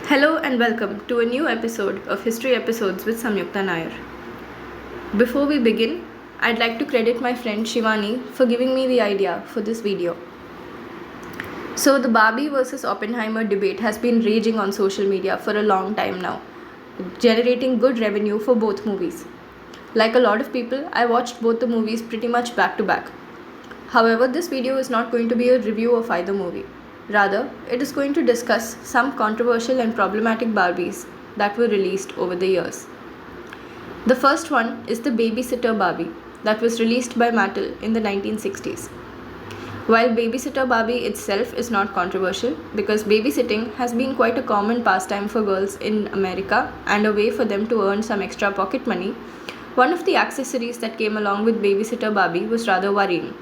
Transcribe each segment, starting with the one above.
Hello and welcome to a new episode of History Episodes with Samyukta Nair. Before we begin, I'd like to credit my friend Shivani for giving me the idea for this video. So, the Barbie versus Oppenheimer debate has been raging on social media for a long time now, generating good revenue for both movies. Like a lot of people, I watched both the movies pretty much back to back. However, this video is not going to be a review of either movie. Rather, it is going to discuss some controversial and problematic Barbies that were released over the years. The first one is the Babysitter Barbie that was released by Mattel in the 1960s. While Babysitter Barbie itself is not controversial because babysitting has been quite a common pastime for girls in America and a way for them to earn some extra pocket money, one of the accessories that came along with Babysitter Barbie was rather worrying.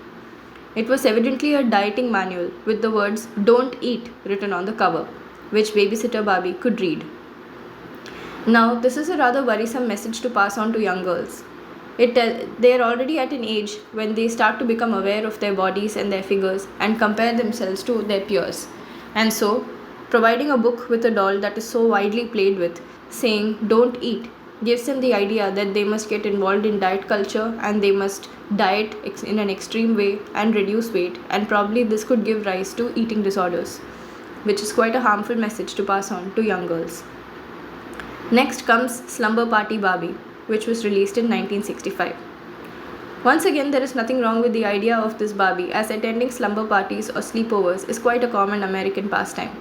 It was evidently a dieting manual with the words "Don't eat" written on the cover, which Babysitter Barbie could read. Now, this is a rather worrisome message to pass on to young girls. They are already at an age when they start to become aware of their bodies and their figures and compare themselves to their peers. And so, providing a book with a doll that is so widely played with, saying "Don't eat," gives them the idea that they must get involved in diet culture and they must diet in an extreme way and reduce weight, and probably this could give rise to eating disorders, which is quite a harmful message to pass on to young girls. Next comes Slumber Party Barbie, which was released in 1965. Once again, there is nothing wrong with the idea of this Barbie, as attending slumber parties or sleepovers is quite a common American pastime.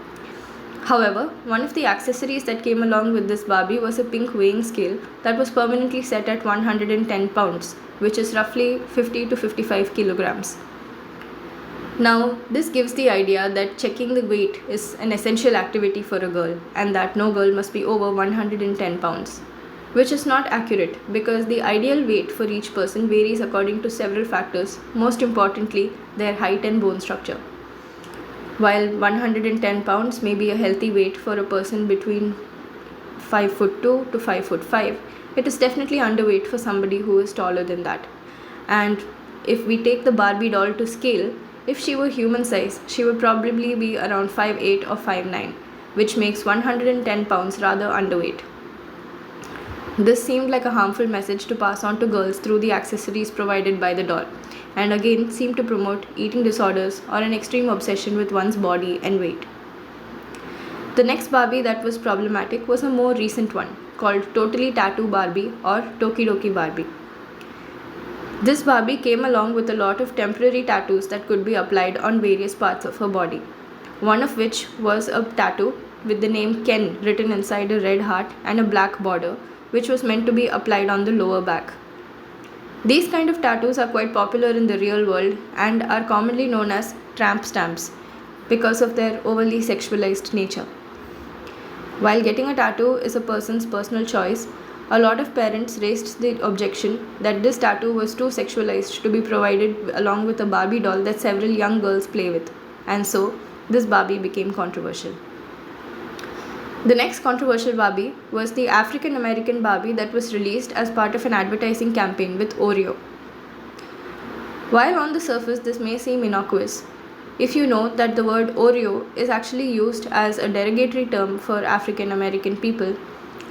However, one of the accessories that came along with this Barbie was a pink weighing scale that was permanently set at 110 pounds, which is roughly 50 to 55 kilograms. Now, this gives the idea that checking the weight is an essential activity for a girl and that no girl must be over 110 pounds, which is not accurate because the ideal weight for each person varies according to several factors, most importantly, their height and bone structure. While 110 pounds may be a healthy weight for a person between 5'2" to 5'5", it is definitely underweight for somebody who is taller than that. And if we take the Barbie doll to scale, if she were human size, she would probably be around 5'8" or 5'9", which makes 110 pounds rather underweight. This seemed like a harmful message to pass on to girls through the accessories provided by the doll, and again seemed to promote eating disorders or an extreme obsession with one's body and weight. The next Barbie that was problematic was a more recent one called Totally Tattoo Barbie or Tokidoki Barbie. This Barbie came along with a lot of temporary tattoos that could be applied on various parts of her body, one of which was a tattoo with the name Ken written inside a red heart and a black border, which was meant to be applied on the lower back. These kind of tattoos are quite popular in the real world and are commonly known as tramp stamps because of their overly sexualized nature. While getting a tattoo is a person's personal choice, a lot of parents raised the objection that this tattoo was too sexualized to be provided along with a Barbie doll that several young girls play with, and so this Barbie became controversial. The next controversial Barbie was the African American Barbie that was released as part of an advertising campaign with Oreo. While on the surface this may seem innocuous, if you know that the word Oreo is actually used as a derogatory term for African American people,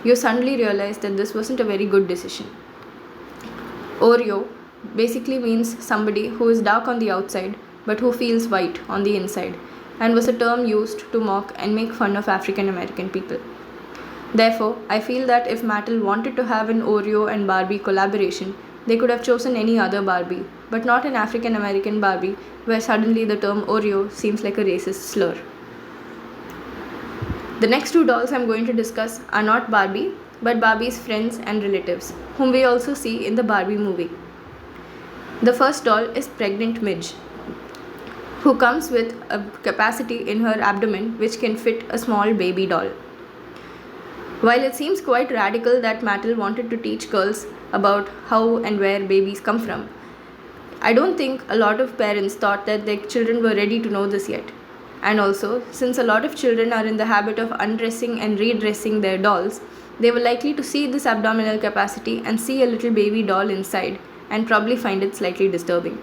you suddenly realize that this wasn't a very good decision. Oreo basically means somebody who is dark on the outside but who feels white on the inside, and was a term used to mock and make fun of African American people. Therefore, I feel that if Mattel wanted to have an Oreo and Barbie collaboration, they could have chosen any other Barbie, but not an African American Barbie where suddenly the term Oreo seems like a racist slur. The next two dolls I'm going to discuss are not Barbie, but Barbie's friends and relatives, whom we also see in the Barbie movie. The first doll is Pregnant Midge, who comes with a capacity in her abdomen which can fit a small baby doll. While it seems quite radical that Mattel wanted to teach girls about how and where babies come from, I don't think a lot of parents thought that their children were ready to know this yet. And also, since a lot of children are in the habit of undressing and redressing their dolls, they were likely to see this abdominal capacity and see a little baby doll inside and probably find it slightly disturbing.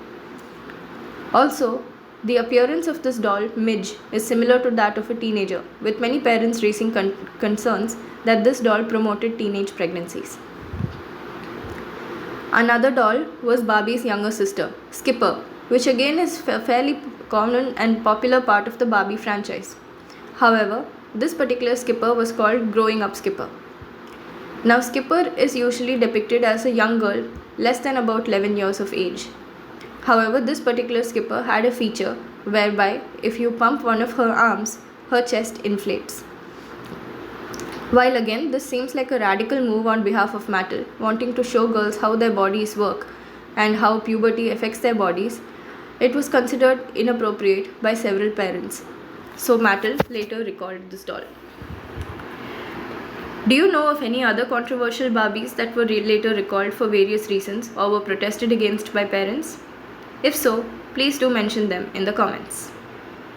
Also, The appearance of this doll, Midge, is similar to that of a teenager, with many parents raising concerns that this doll promoted teenage pregnancies. Another doll was Barbie's younger sister, Skipper, which again is a fairly common and popular part of the Barbie franchise. However, this particular Skipper was called Growing Up Skipper. Now, Skipper is usually depicted as a young girl, less than about 11 years of age. However, this particular Skipper had a feature whereby if you pump one of her arms, her chest inflates. While again, this seems like a radical move on behalf of Mattel, wanting to show girls how their bodies work and how puberty affects their bodies, it was considered inappropriate by several parents. So Mattel later recalled this doll. Do you know of any other controversial Barbies that were later recalled for various reasons or were protested against by parents? If so, please do mention them in the comments.